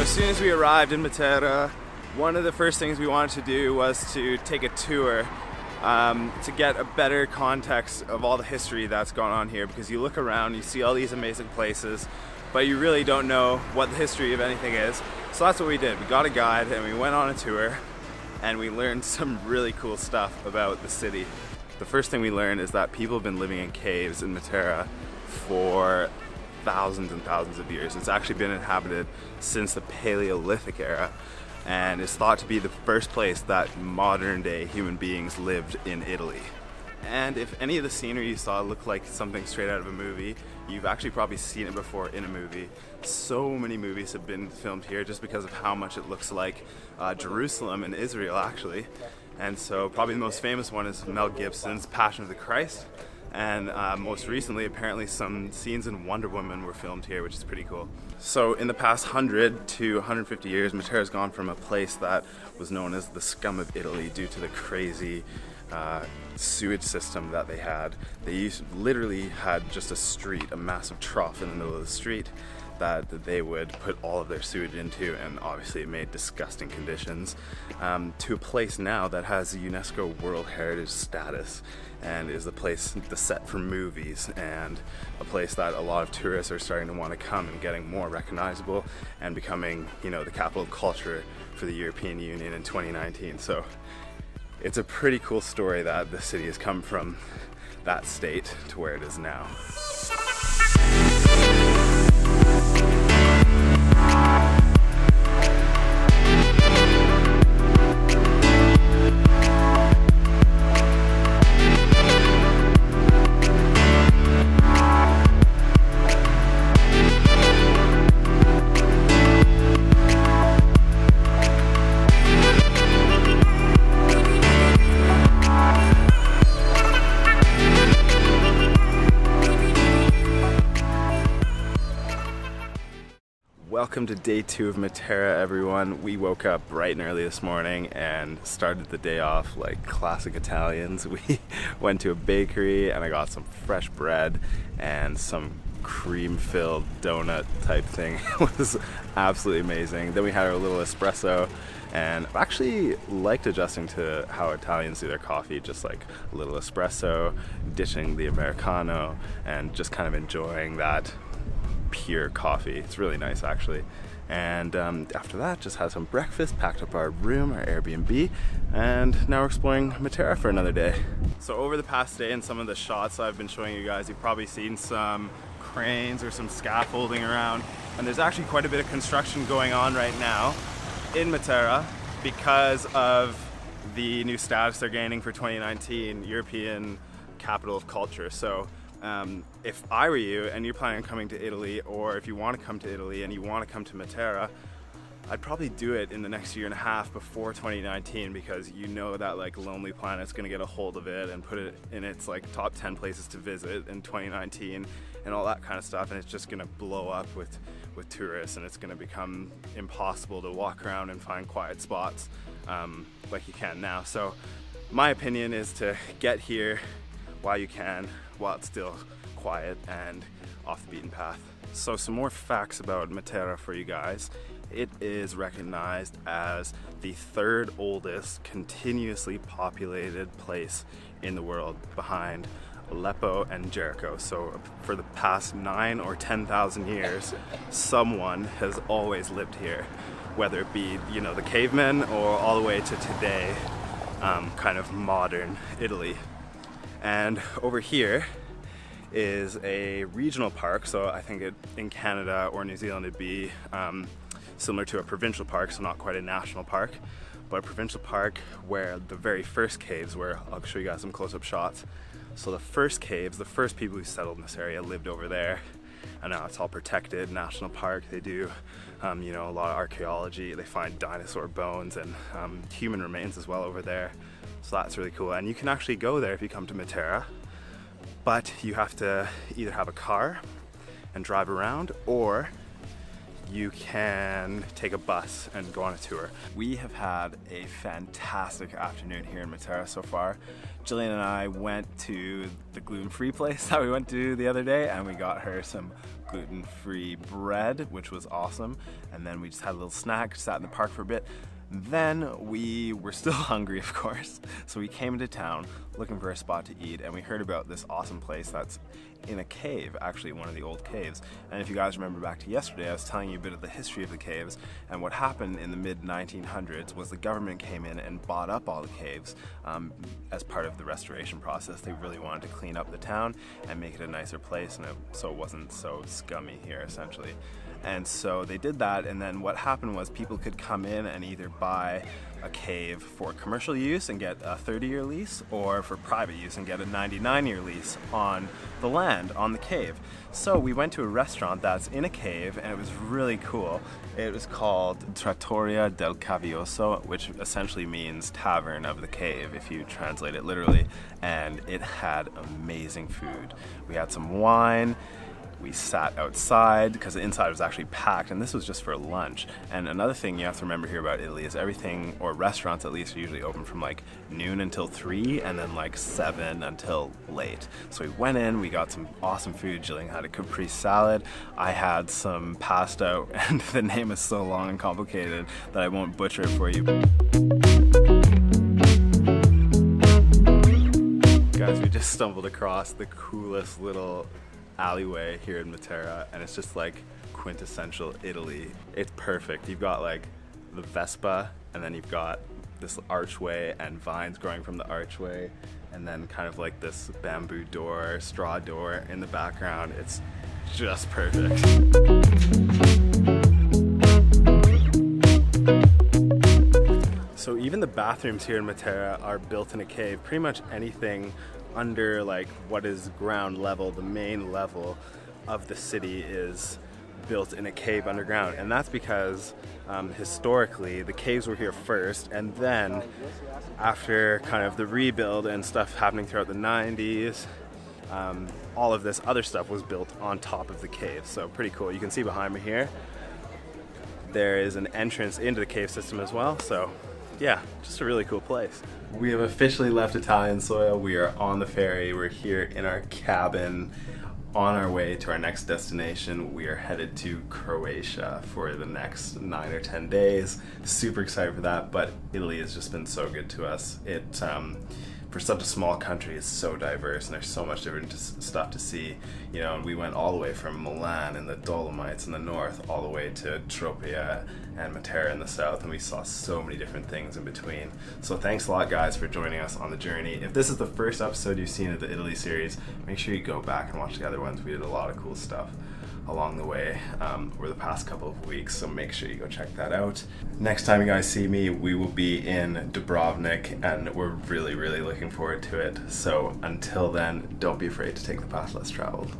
as soon as we arrived in Matera, one of the first things we wanted to do was to take a tour to get a better context of all the history that's gone on here, because you look around, you see all these amazing places, but you really don't know what the history of anything is. So that's what we did. We got a guide and we went on a tour and we learned some really cool stuff about the city. The first thing we learned is that people have been living in caves in Matera for thousands and thousands of years. It's actually been inhabited since the Paleolithic era, and is thought to be the first place that modern day human beings lived in Italy. And if any of the scenery you saw looked like something straight out of a movie, you've actually probably seen it before in a movie. So many movies have been filmed here just because of how much it looks like Jerusalem and Israel, actually. And so probably the most famous one is Mel Gibson's Passion of the Christ. And most recently, apparently some scenes in Wonder Woman were filmed here, which is pretty cool. So in the past 100 to 150 years, Matera's gone from a place that was known as the scum of Italy due to the crazy sewage system that they had. They literally had just a street, a massive trough in the middle of the street that they would put all of their sewage into, and obviously it made disgusting conditions, to a place now that has UNESCO World Heritage status and is the place, the set for movies, and a place that a lot of tourists are starting to want to come and getting more recognizable and becoming, you know, the capital of culture for the European Union in 2019. So it's a pretty cool story that the city has come from that state to where it is now. Welcome to day 2 of Matera, everyone. We woke up bright and early this morning and started the day off like classic Italians. We went to a bakery and I got some fresh bread and some cream-filled donut type thing. It was absolutely amazing. Then we had our little espresso, and I actually liked adjusting to how Italians do their coffee, just like a little espresso, ditching the Americano, and just kind of enjoying that pure coffee. It's really nice, actually. And after that, just had some breakfast, packed up our room, our Airbnb, and now we're exploring Matera for another day. So over the past day, in some of the shots I've been showing you guys, you've probably seen some cranes or some scaffolding around, and there's actually quite a bit of construction going on right now in Matera because of the new status they're gaining for 2019 European Capital of Culture. So if I were you and you're planning on coming to Italy, or if you want to come to Italy and you want to come to Matera, I'd probably do it in the next year and a half before 2019, because you know that like Lonely Planet's going to get a hold of it and put it in its like top 10 places to visit in 2019 and all that kind of stuff, and it's just going to blow up with tourists, and it's going to become impossible to walk around and find quiet spots like you can now. So my opinion is to get here while you can, while it's still quiet and off the beaten path. So some more facts about Matera for you guys. It is recognized as the 3rd oldest continuously populated place in the world, behind Aleppo and Jericho. So for the past 9 or 10,000 years, someone has always lived here, whether it be, you know, the cavemen or all the way to today, kind of modern Italy. And over here is a regional park, so I think in Canada or New Zealand it'd be similar to a provincial park, so not quite a national park, but a provincial park where the very first caves were. I'll show you guys some close-up shots. So the first caves, the first people who settled in this area lived over there, and now it's all protected, national park. They do you know, a lot of archaeology. They find dinosaur bones and human remains as well over there. So that's really cool, and you can actually go there if you come to Matera, but you have to either have a car and drive around, or you can take a bus and go on a tour. We have had a fantastic afternoon here in Matera so far. Jillian and I went to the gluten-free place that we went to the other day, and we got her some gluten-free bread, which was awesome. And then we just had a little snack, sat in the park for a bit. Then we were still hungry, of course, so we came into town looking for a spot to eat, and we heard about this awesome place that's in a cave, actually one of the old caves. And if you guys remember back to yesterday, I was telling you a bit of the history of the caves, and what happened in the mid-1900s was the government came in and bought up all the caves as part of the restoration process. They really wanted to clean up the town and make it a nicer place, and so it wasn't so scummy here, essentially. And so they did that, and then what happened was people could come in and either buy a cave for commercial use and get a 30-year lease, or for private use and get a 99-year lease on the land, on the cave. So we went to a restaurant that's in a cave, and it was really cool. It was called Trattoria Del Caballo, which essentially means tavern of the cave if you translate it literally, and it had amazing food. We had some wine. We sat outside because the inside was actually packed, and this was just for lunch. And another thing you have to remember here about Italy is everything, or restaurants at least, are usually open from like noon until 3 and then like 7 until late. So we went in, we got some awesome food. Jillian had a Capri salad. I had some pasta, and the name is so long and complicated that I won't butcher it for you. Guys, we just stumbled across the coolest little alleyway here in Matera, and it's just like quintessential Italy. It's perfect. You've got like the Vespa, and then you've got this archway and vines growing from the archway, and then kind of like this bamboo door, straw door in the background. It's just perfect. So even the bathrooms here in Matera are built in a cave. Pretty much anything under like what is ground level, the main level of the city, is built in a cave underground. And that's because historically the caves were here first, and then after kind of the rebuild and stuff happening throughout the 90s, all of this other stuff was built on top of the cave. So pretty cool. You can see behind me here there is an entrance into the cave system as well. So yeah, just a really cool place. We have officially left Italian soil. We are on the ferry. We're here in our cabin on our way to our next destination. We are headed to Croatia for the next 9 or 10 days. Super excited for that, but Italy has just been so good to us. For such a small country, it's so diverse, and there's so much different stuff to see. You know, we went all the way from Milan and the Dolomites in the north, all the way to Tropea and Matera in the south, and we saw so many different things in between. So thanks a lot, guys, for joining us on the journey. If this is the first episode you've seen of the Italy series, make sure you go back and watch the other ones. We did a lot of cool stuff along the way over the past couple of weeks, so make sure you go check that out. Next time you guys see me, we will be in Dubrovnik, and we're really, really looking forward to it. So until then, don't be afraid to take the path less traveled.